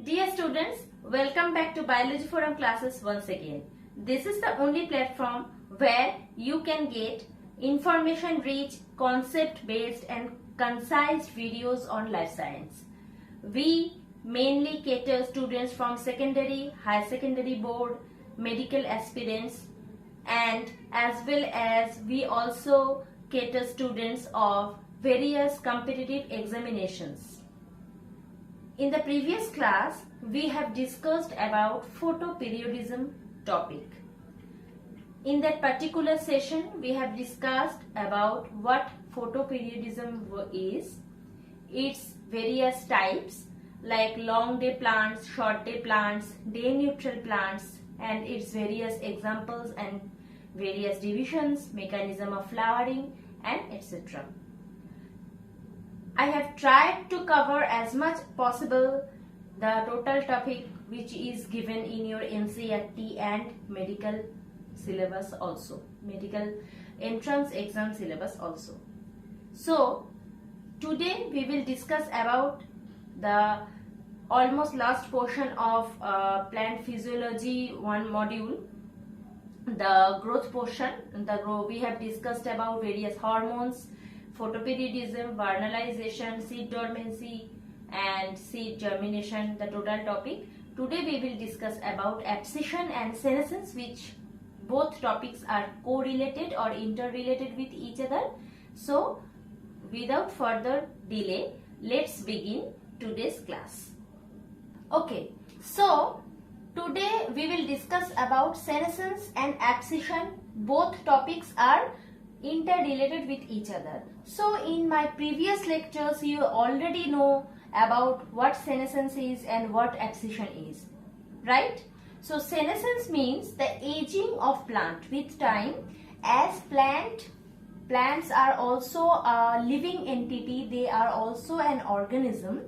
Dear students, welcome back to Biology Forum classes once again. This is the only platform where you can get information-rich, concept-based and concise videos on life science. We mainly cater students from secondary, high secondary board, medical aspirants, and as well as we also cater students of various competitive examinations. In the previous class, we have discussed about photoperiodism topic. In that particular session, we have discussed about what photoperiodism is, its various types like long day plants, short day plants, day neutral plants, and its various examples and various divisions, mechanism of flowering, and etc. I have tried to cover as much possible the total topic which is given in your NCERT and medical syllabus also, medical entrance exam syllabus also. So today we will discuss about the almost last portion of plant physiology one module, the growth portion. We have discussed about various hormones, photoperiodism, vernalization, seed dormancy and seed germination, the total topic. Today we will discuss about abscission and senescence, which both topics are correlated or interrelated with each other. So without further delay, let's begin today's class. Okay, so today we will discuss about senescence and abscission. Both topics are interrelated with each other. So in my previous lectures you already know about what senescence is and what abscission is, right? So senescence means the aging of plant with time. As plants are also a living entity, they are also an organism.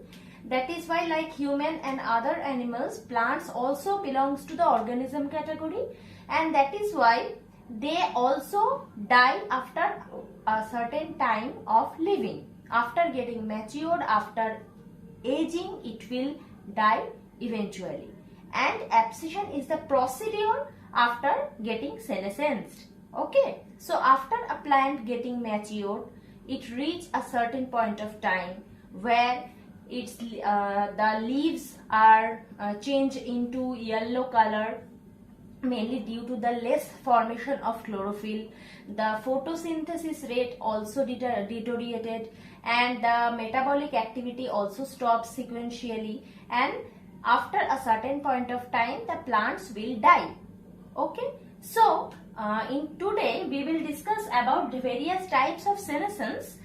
That is why, like human and other animals, plants also belongs to the organism category, and that is why they also die after a certain time of living. After getting matured, after aging, it will die eventually. And abscission is the procedure after getting senescence. Okay, so after a plant getting matured, it reaches a certain point of time where its the leaves are changed into yellow color, mainly due to the less formation of chlorophyll. The photosynthesis rate also deteriorated, and the metabolic activity also stops sequentially, and after a certain point of time the plants will die. Okay, so in today we will discuss about the various types of senescence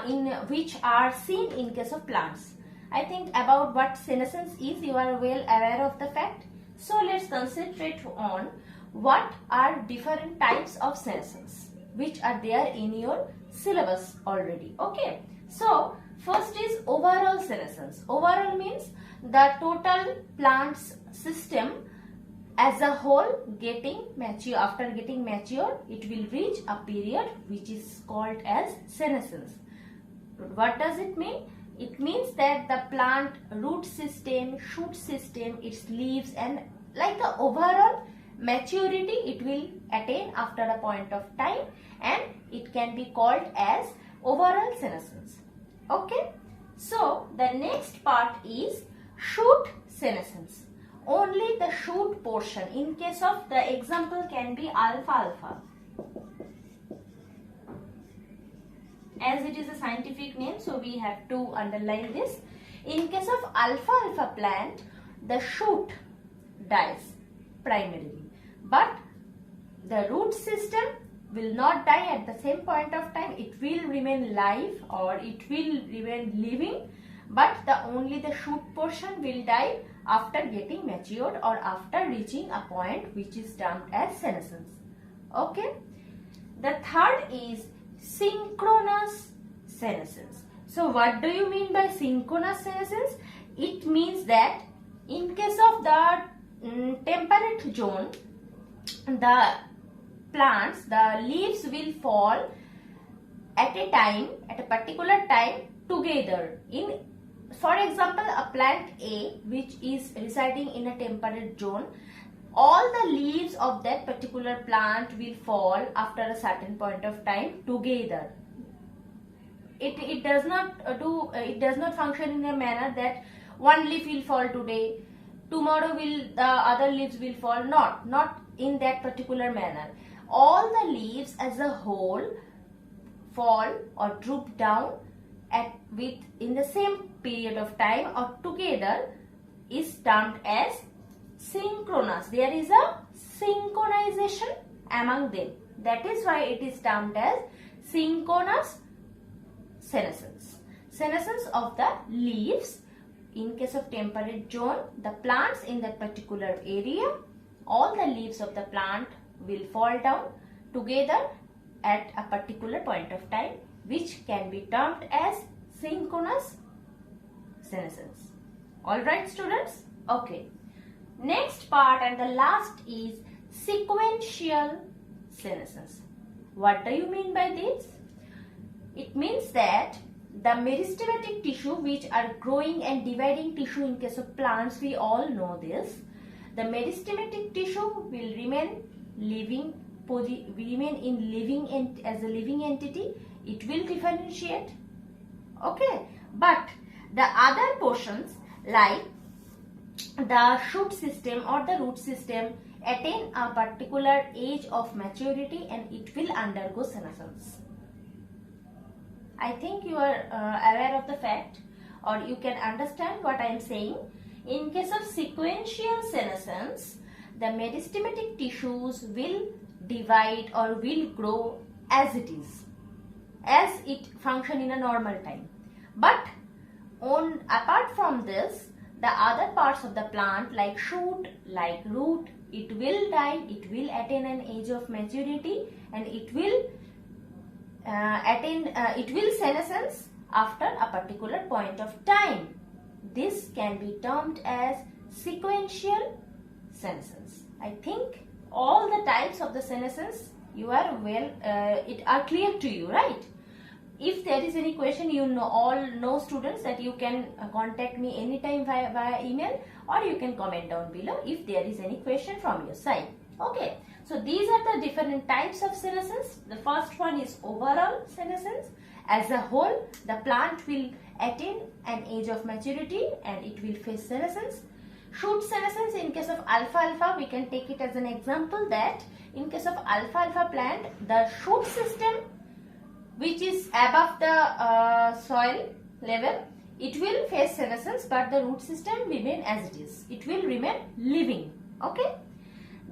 in which are seen in case of plants. I think about what senescence is you are well aware of the fact. So let's concentrate on what are different types of senescence which are there in your syllabus already. Okay, so first is overall senescence. Overall means the total plant's system as a whole getting mature. After getting mature, it will reach a period which is called as senescence. What does it mean? It means that the plant root system, shoot system, its leaves, and like the overall maturity it will attain after a point of time, and it can be called as overall senescence. Okay, so the next part is shoot senescence. Only the shoot portion. In case of the example can be alfalfa, as it is a scientific name, so we have to underline this. In case of alfalfa plant, the shoot dies primarily, but the root system will not die at the same point of time. It will remain live or it will remain living, but only the shoot portion will die after getting matured or after reaching a point which is termed as senescence. Okay, the third is synchronous senescence. So what do you mean by synchronous senescence? It means that in case of the temperate zone, the plants, the leaves will fall at a time, at a particular time together in For example, a plant A which is residing in a temperate zone, all the leaves of that particular plant will fall after a certain point of time together. It does not function in a manner that one leaf will fall today, tomorrow the other leaves will fall. Not in that particular manner. All the leaves as a whole fall or droop down in the same period of time or together is termed as synchronous. There is a synchronization among them. That is why it is termed as synchronous senescence. Senescence of the leaves. In case of temperate zone, the plants in that particular area, all the leaves of the plant will fall down together at a particular point of time, which can be termed as synchronous senescence. Alright students? Okay. Next part and the last is sequential senescence. What do you mean by this? It means that the meristematic tissue, which are growing and dividing tissue in case of plants, we all know this. The meristematic tissue will remain as a living entity. It will differentiate. Okay, but the other portions like the shoot system or the root system attain a particular age of maturity and it will undergo senescence. I think you are aware of the fact, or you can understand what I am saying. In case of sequential senescence, the meristematic tissues will divide or will grow as it is, as it function in a normal time. But apart from this, the other parts of the plant like shoot, like root, it will die, it will attain an age of maturity and it will senescence after a particular point of time. This can be termed as sequential senescence. I think all the types of the senescence you are are clear to you, right? If there is any question, all know students that you can contact me anytime via email, or you can comment down below if there is any question from your side. Okay, so these are the different types of senescence. The first one is overall senescence. As a whole, the plant will attain an age of maturity and it will face senescence. Shoot senescence, in case of alfalfa, we can take it as an example that in case of alfalfa plant, the shoot system which is above the soil level, it will face senescence, but the root system remain as it is. It will remain living. Okay.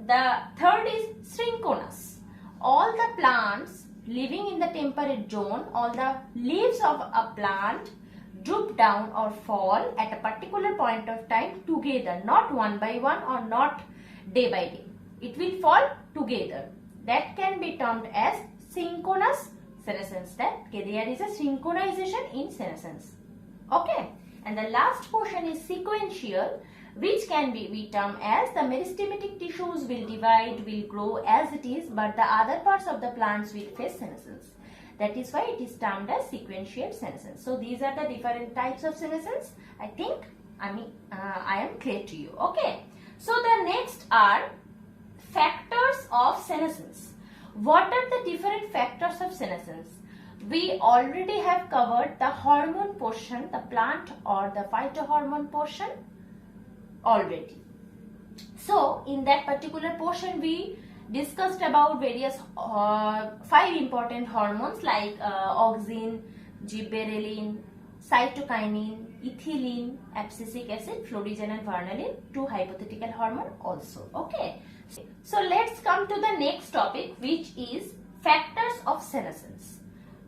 The third is synchronous. All the plants living in the temperate zone, all the leaves of a plant droop down or fall at a particular point of time together, not one by one or not day by day. It will fall together. That can be termed as synchronous senescence. That there is a synchronization in senescence. Okay. And the last portion is sequential, which can be termed as the meristematic tissues will divide, will grow as it is, but the other parts of the plants will face senescence. That is why it is termed as sequential senescence. So these are the different types of senescence. I am clear to you. Okay. So the next are factors of senescence. What are the different factors of senescence? We already have covered the hormone portion, the plant or the phytohormone portion already. So in that particular portion we discussed about various 5 important hormones like auxin, gibberellin, cytokinin, ethylene, abscisic acid, florigen and vernalin, 2 hypothetical hormone also. Okay. So let's come to the next topic, which is factors of senescence.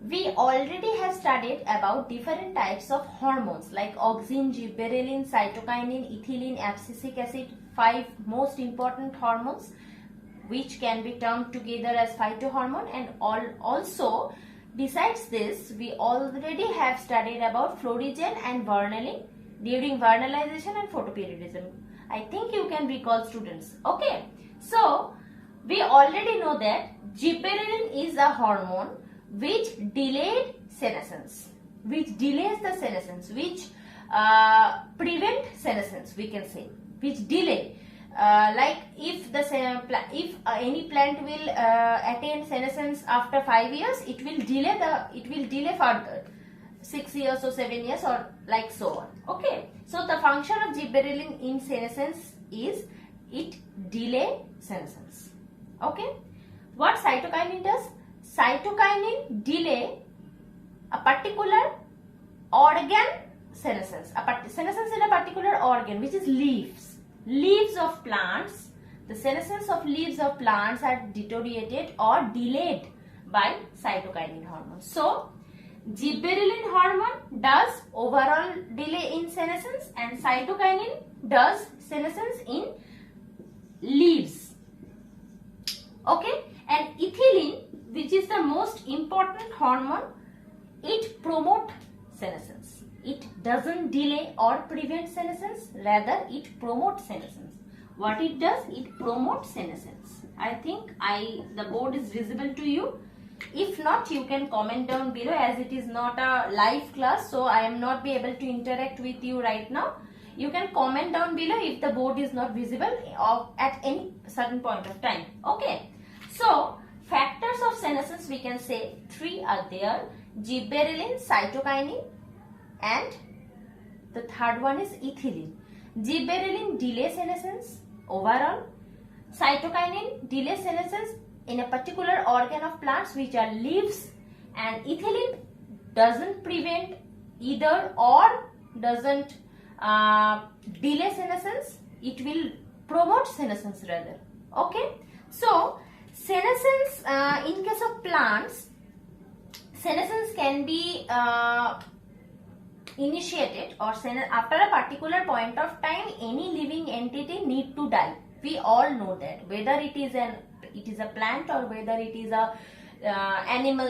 We already have studied about different types of hormones like auxin, gibberellin, cytokinin, ethylene, abscisic acid, 5 most important hormones which can be termed together as phytohormone, and also besides this we already have studied about florigen and vernalin during vernalization and photoperiodism. I think you can recall, students. Okay, so we already know that gibberellin is a hormone which delayed senescence, which delays the senescence, which prevent senescence, we can say, which delay. Like if any plant will attain senescence after 5 years, it will delay further 6 years or 7 years or like so on. Okay, so the function of gibberellin in senescence is it delay senescence. Okay, what cytokinin does? Cytokinin delay a particular organ senescence. Senescence in a particular organ, which is leaves of plants. The senescence of leaves of plants are deteriorated or delayed by cytokinin hormone. So gibberellin hormone does overall delay in senescence, and cytokinin does senescence in leaves. Okay, and ethylene, which is the most important hormone, it promotes senescence. It doesn't delay or prevent senescence, rather it promotes senescence. What it does? It promotes senescence. I think the board is visible to you. If not, you can comment down below, as it is not a live class, so I am not be able to interact with you right now. You can comment down below if the board is not visible at any certain point of time. Okay, so factors of senescence, we can say 3 are there: gibberellin, cytokinin, and the third one is ethylene. Gibberellin delay senescence overall, cytokinin delay senescence in a particular organ of plants, which are leaves, and ethylene doesn't prevent either or doesn't delay senescence, it will promote senescence rather. Okay, so senescence in case of plants, senescence can be initiated or after a particular point of time. Any living entity need to die. We all know that, whether it is a plant or whether it is a animal,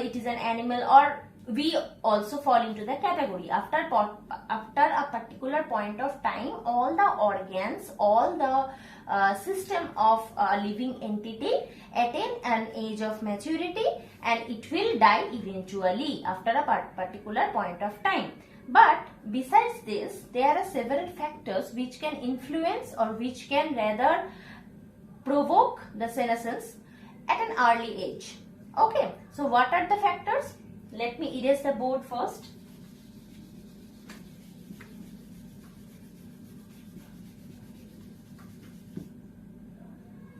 or we also fall into the category. After a particular point of time, all the organs, all the system of a living entity attain an age of maturity, and it will die eventually after a particular point of time. But besides this, there are several factors which can influence or which can rather provoke the senescence at an early age. Okay, so what are the factors? Let me erase the board first.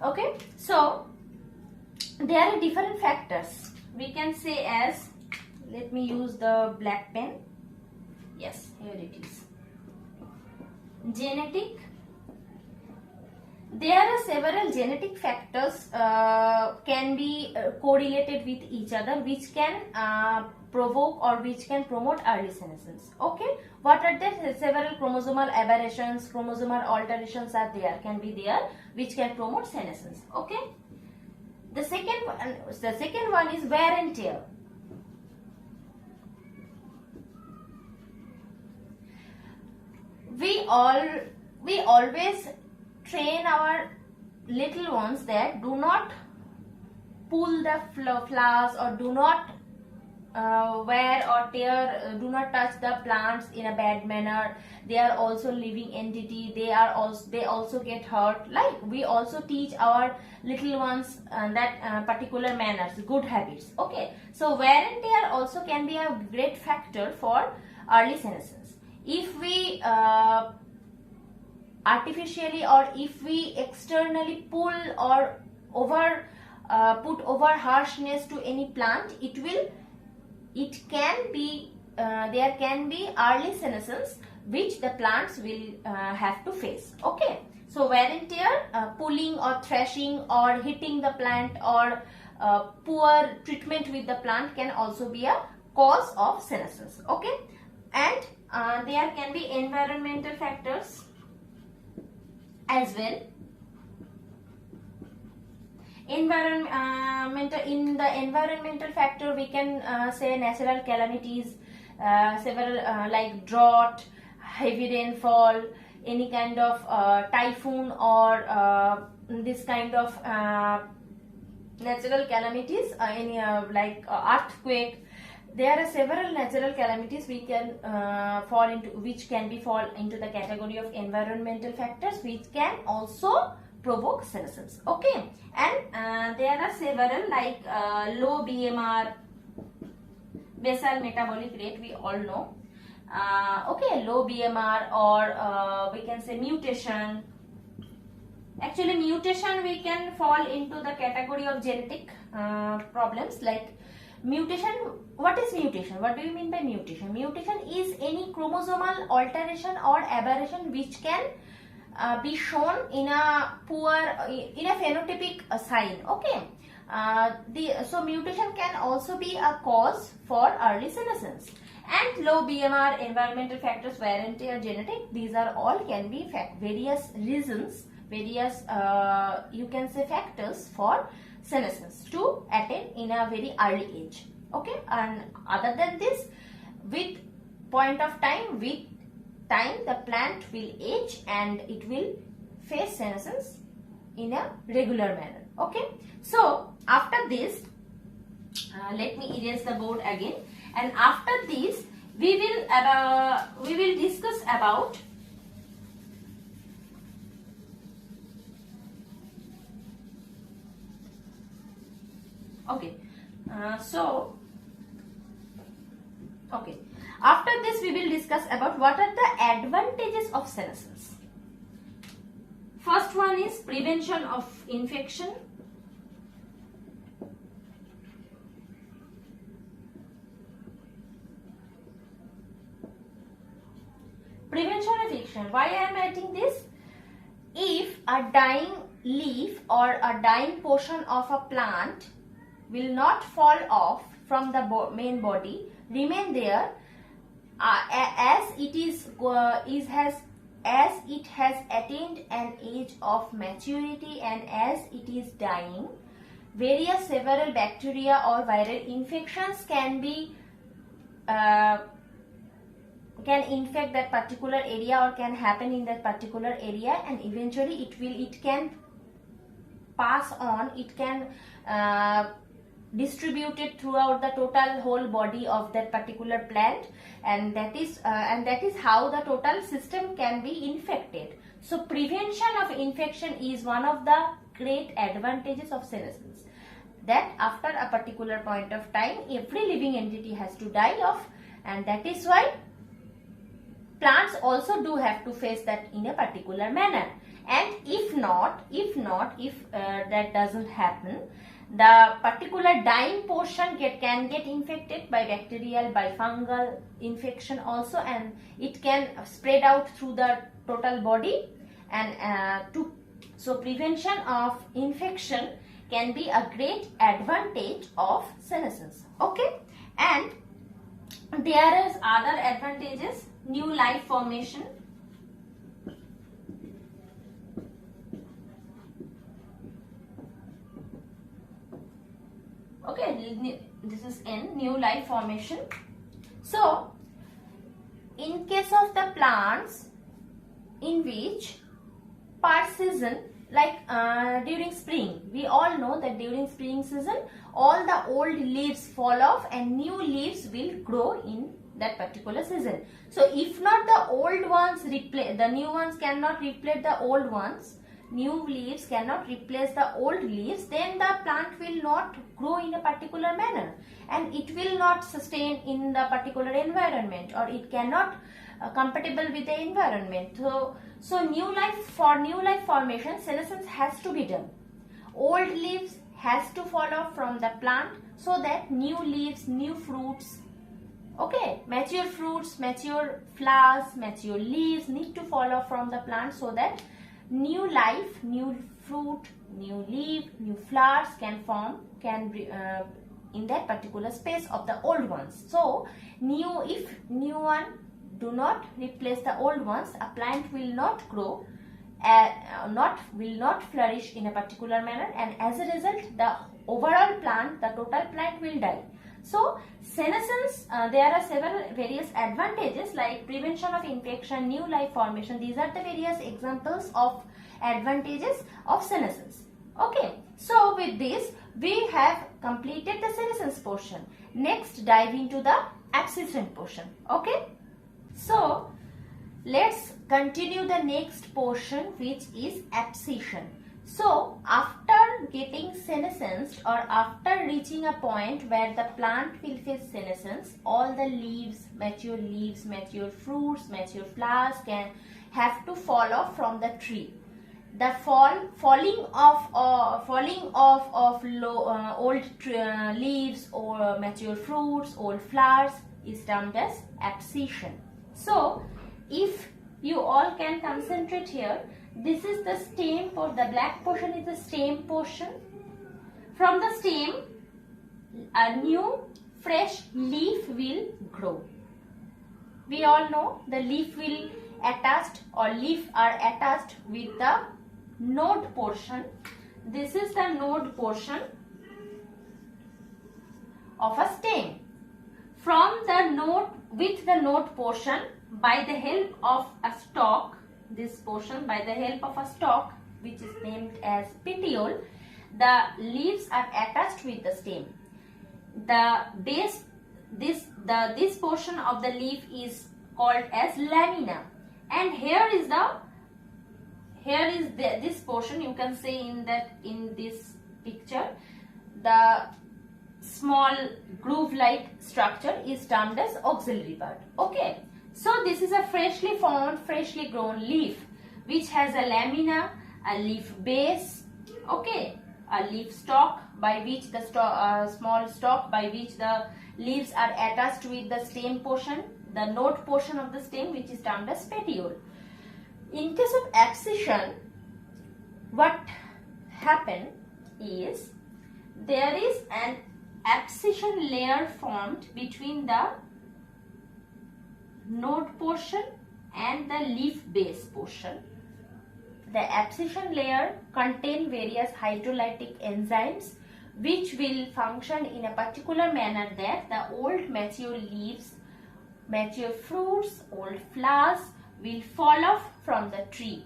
Okay, so there are different factors. We can say as, let me use the black pen. Yes, here it is. Genetic. There are several genetic factors can be correlated with each other, which can provoke or which can promote early senescence. Okay, what are the several chromosomal aberrations, chromosomal alterations are there, can be there, which can promote senescence. Okay, the second one is wear and tear. We always train our little ones that do not pull the flowers, or do not wear or tear, do not touch the plants in a bad manner. They are also living entity. They also get hurt. Like we also teach our little ones that particular manners, good habits. Okay, so wear and tear also can be a great factor for early senescence. If we artificially or if we externally pull or put over harshness to any plant, there can be early senescence which the plants will have to face. Okay, so wear and tear, pulling or thrashing or hitting the plant, or poor treatment with the plant can also be a cause of senescence. Okay, and there can be environmental factors as well. In the environmental factor, we can say natural calamities, several like drought, heavy rainfall, any kind of typhoon, or this kind of natural calamities, any like earthquake, there are several natural calamities we can fall into the category of environmental factors, which can also provoke senescence. Okay, and there are several like low BMR, basal metabolic rate, we all know. Okay, low BMR, or we can say mutation. Actually, mutation we can fall into the category of genetic problems like mutation. What is mutation? What do you mean by mutation? Mutation is any chromosomal alteration or aberration which can be shown in a phenotypic sign. Okay, so mutation can also be a cause for early senescence. And low BMR, environmental factors, wear and tear, genetic, these are all can be various reasons, various you can say factors for senescence to attain in a very early age. Okay, and other than this, with point of time, with time the plant will age and it will face senescence in a regular manner. Okay, so after this, let me erase the board again, and after this we will discuss about after this we will discuss about what are the advantages of senescence. First one is prevention of infection. Prevention of infection. Why I am writing this? If a dying leaf or a dying portion of a plant will not fall off from the main body, remain there as it has attained an age of maturity, and as it is dying, various several bacteria or viral infections can infect that particular area or can happen in that particular area, and eventually it can pass on, it can distribute it throughout the total whole body of that particular plant, and that is how the total system can be infected. So prevention of infection is one of the great advantages of senescence, that after a particular point of time every living entity has to die off, and that is why plants also do have to face that in a particular manner. And if that doesn't happen, the particular dying portion can get infected by bacterial, by fungal infection also, and it can spread out through the total body, and so prevention of infection can be a great advantage of senescence. Okay, and there is other advantages. New life formation. Okay, this is N, new life formation. So, in case of the plants in which per season, like during spring, we all know that during spring season all the old leaves fall off and new leaves will grow in that particular season. So if not the old ones the new ones cannot replace the old ones, new leaves cannot replace the old leaves, then the plant will not grow in a particular manner and it will not sustain in the particular environment, or it cannot compatible with the environment. So new life formation, senescence has to be done. Old leaves has to fall off from the plant so that new leaves, new fruits, okay, mature fruits, mature flowers, mature leaves need to fall off from the plant, so that new life, new fruit, new leaf, new flowers can form, in that particular space of the old ones. So if new one do not replace the old ones, a plant will not grow, will not flourish in a particular manner, and as a result the overall plant, the total plant will die. So senescence, there are several various advantages like prevention of infection, new life formation. These are the various examples of advantages of senescence. Okay, so with this we have completed the senescence portion, next dive into the abscission portion. Okay, so let's continue the next portion, which is abscission. So after getting senescence, or after reaching a point where the plant will face senescence, all the leaves, mature fruits, mature flowers can have to fall off from the tree. The falling off of old leaves or mature fruits, old flowers is termed as abscission. So if you all can concentrate here, this is the stem, for the black portion is the stem portion. From the stem, a new fresh leaf will grow. We all know the leaf will attached, or leaf are attached with the node portion. This is the node portion of a stem. From the node, with the node portion, by the help of a stalk, this portion, by the help of a stalk which is named as petiole, the leaves are attached with the stem. The base, this portion of the leaf is called as lamina, and this portion, you can say in this picture, the small groove like structure is termed as auxiliary part. Okay, so this is a freshly formed, freshly grown leaf which has a lamina, a leaf base, okay, a leaf stalk by which the small stalk by which the leaves are attached with the stem portion, the node portion of the stem, which is termed as petiole. In case of abscission, what happen is there is an abscission layer formed between the node portion and the leaf base portion. The abscission layer contain various hydrolytic enzymes which will function in a particular manner that the old mature leaves, mature fruits, old flowers will fall off from the tree.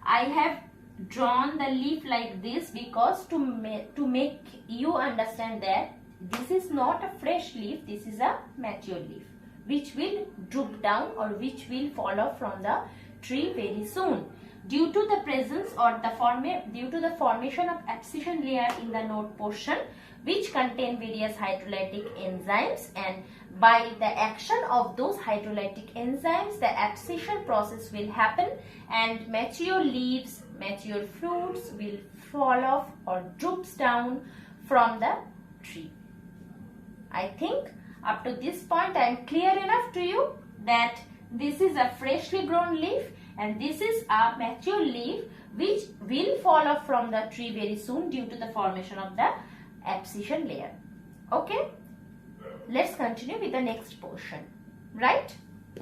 I have drawn the leaf like this because to make you understand that this is not a fresh leaf, this is a mature leaf which will droop down or which will fall off from the tree very soon due to the presence or due to the formation of abscission layer in the node portion, which contain various hydrolytic enzymes, and by the action of those hydrolytic enzymes the abscission process will happen and mature leaves, mature fruits will fall off or droops down from the tree. I think up to this point I am clear enough to you that this is a freshly grown leaf and this is a mature leaf which will fall off from the tree very soon due to the formation of the abscission layer. Okay, let's continue with the next portion, right?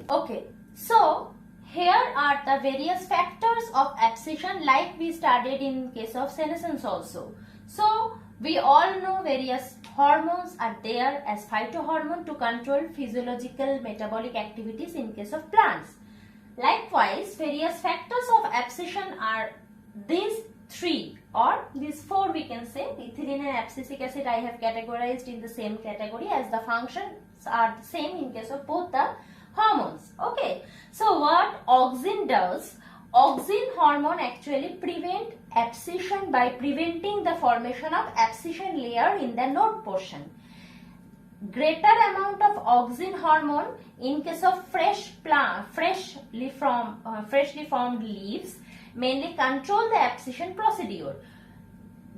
Okay, so here are the various factors of abscission like we studied in case of senescence also. So we all know various hormones are there as phytohormone to control physiological metabolic activities in case of plants. Likewise, various factors of abscission are these three or these four, we can say. Ethylene and abscisic acid I have categorized in the same category as the functions are the same in case of both the hormones. Okay, so what auxin does? Auxin hormone actually prevent abscission by preventing the formation of abscission layer in the node portion. Greater amount of auxin hormone in case of freshly formed leaves mainly control the abscission procedure.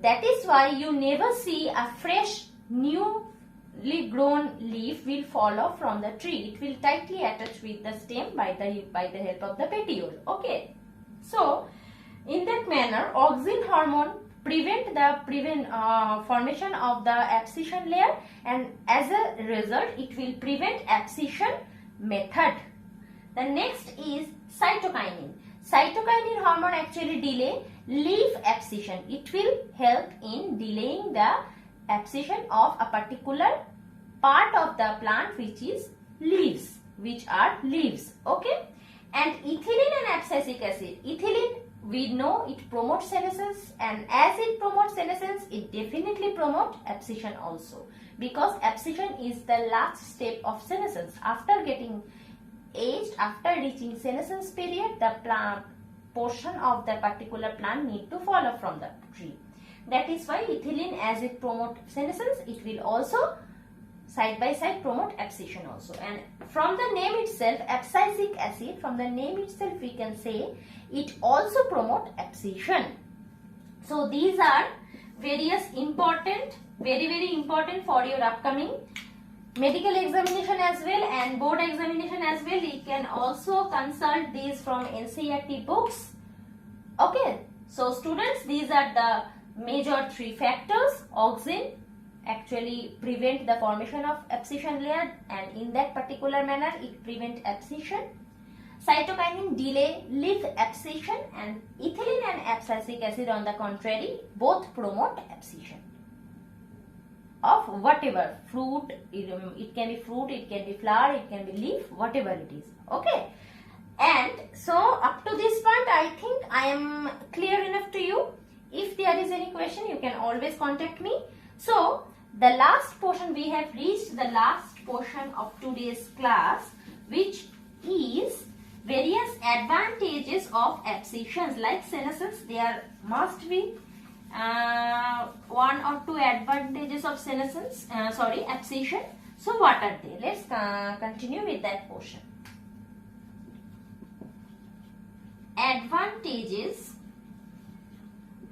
That is why you never see a fresh newly grown leaf will fall off from the tree. It will tightly attach with the stem by the help of the petiole. Okay, so in that manner auxin hormone prevent the formation of the abscission layer, and as a result it will prevent abscission method. The next is cytokinin. Cytokinin hormone actually delay leaf abscission. It will help in delaying the abscission of a particular part of the plant which is leaves, which are leaves. Okay, and ethylene and abscisic acid. Ethylene, we know it promotes senescence, and as it promotes senescence, it definitely promotes abscission also. because abscission is the last step of senescence. After getting aged, after reaching senescence period, the plant portion of the particular plant need to fall off from the tree. That is why ethylene, as it promotes senescence, it will also side by side promote abscission also. And from the name itself, abscisic acid, from the name itself we can say it also promote abscission. So these are various important, very important for your upcoming medical examination as well and board examination as well. You can also consult these from NCERT books. Okay, so students, these are the major 3 factors. Auxin actually prevent the formation of abscission layer, and in that particular manner it prevent abscission. Cytokinin delay leaf abscission, and ethylene and abscisic acid on the contrary both promote abscission of whatever fruit. It can be fruit, it can be flower, it can be leaf, whatever it is. Okay, and so up to this point I think I am clear enough to you. If there is any question, you can always contact me. So the last portion, we have reached the last portion of today's class, which is various advantages of abscissions. Like senescence, there must be 1 or 2 advantages of senescence, abscission. So what are they? Let's continue with that portion. Advantages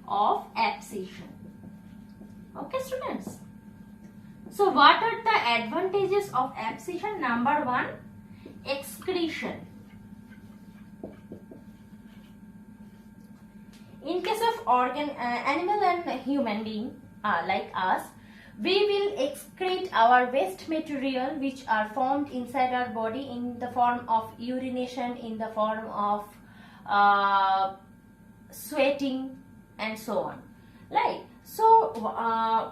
of abscission. Okay, students. So what are the advantages of abscission? Number 1, excretion. In case of animal and human being like us, we will excrete our waste material which are formed inside our body in the form of urination, in the form of sweating and so on. Right. So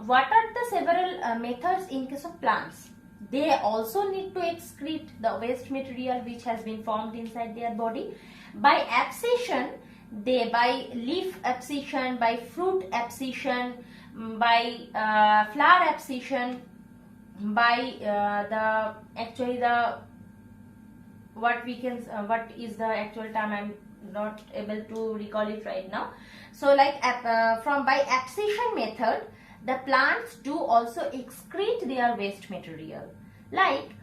what are the several methods in case of plants? They also need to excrete the waste material which has been formed inside their body. By abscission, they by leaf abscission, by fruit abscission, by flower abscission, by what is the actual term, I'm not able to recall it right now. So like by abscission method, the plants do also excrete their waste material. Like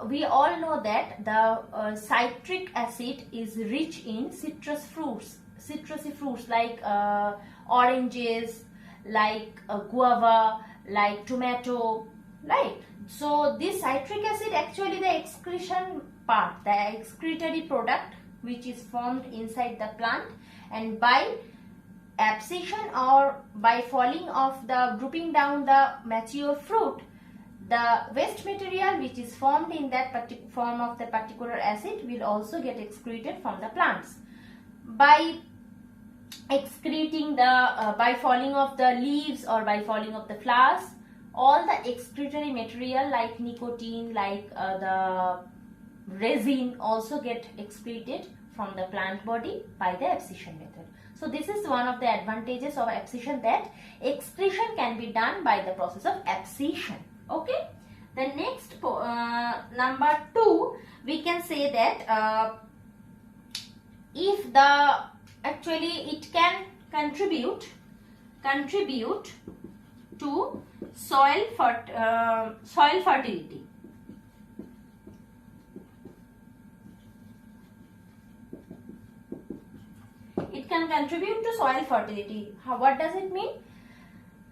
we all know that the citric acid is rich in citrusy fruits like oranges, like guava, like tomato, right? So this citric acid, actually the excretion part, the excretory product which is formed inside the plant, and by abscission or by falling of the grouping down the mature fruit, the waste material which is formed in that form of the particular acid will also get excreted from the plants. By excreting the by falling of the leaves or by falling of the flowers, all the excretory material like nicotine, like the resin also get excreted from the plant body by the abscission method. So this is one of the advantages of abscission, that excretion can be done by the process of abscission. Okay. The next number 2, we can say that if the actually it can contribute to soil fertility. It can contribute to soil fertility. What does it mean?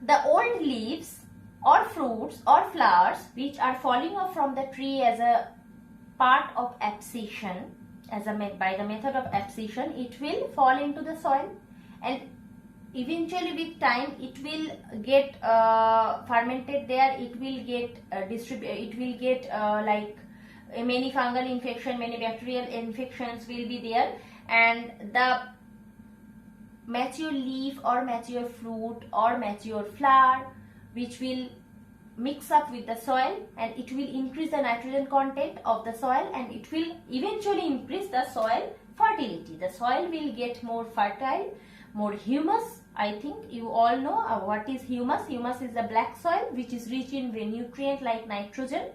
The old leaves or fruits or flowers which are falling off from the tree as a part of abscission, by the method of abscission, it will fall into the soil, and eventually with time it will get fermented there. It will get like many fungal infection, many bacterial infections will be there, and the mature leaf or mature fruit or mature flower which will mix up with the soil, and it will increase the nitrogen content of the soil, and it will eventually increase the soil fertility. The soil will get more fertile, more humus. I think you all know what is humus. Humus is the black soil which is rich in nutrient like nitrogen.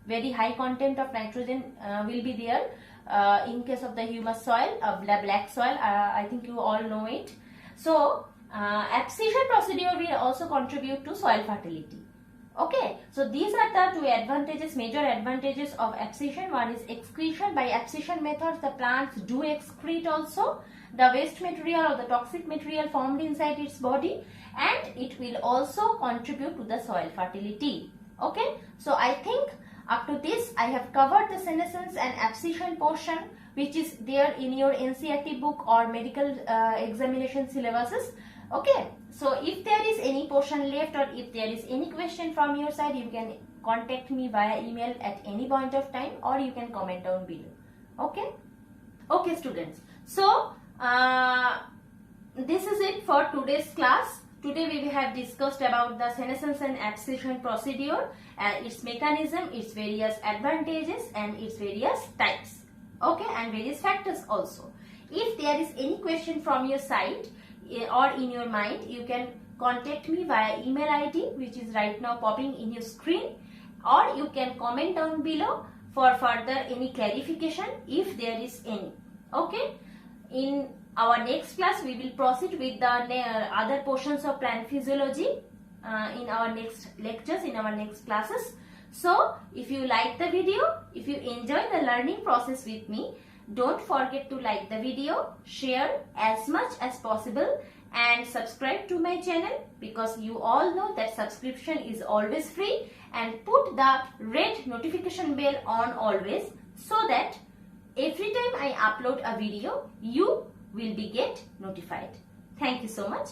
Very high content of nitrogen will be there in case of the humus soil, the black soil. I think you all know it. So abscission procedure will also contribute to soil fertility. Okay, so these are the two advantages, major advantages of abscission. One is excretion. By abscission methods, the plants do excrete also the waste material or the toxic material formed inside its body, and it will also contribute to the soil fertility. Okay, so I think up to this I have covered the senescence and abscission portion, which is there in your NCERT book or medical examination syllabuses. Okay, so if there is any portion left or if there is any question from your side, you can contact me via email at any point of time, or you can comment down below. Okay students, so this is it for today's class. Today we have discussed about the senescence and abscission procedure, its mechanism, its various advantages and its various types. Okay, and various factors also. If there is any question from your side or in your mind, you can contact me via email ID which is right now popping in your screen, or you can comment down below for further any clarification if there is any. Okay, in our next class we will proceed with the other portions of plant physiology in our next lectures, in our next classes. So if you like the video, if you enjoy the learning process with me, don't forget to like the video, share as much as possible, and subscribe to my channel, because you all know that subscription is always free, and put the red notification bell on always, so that every time I upload a video you will be get notified. Thank you so much.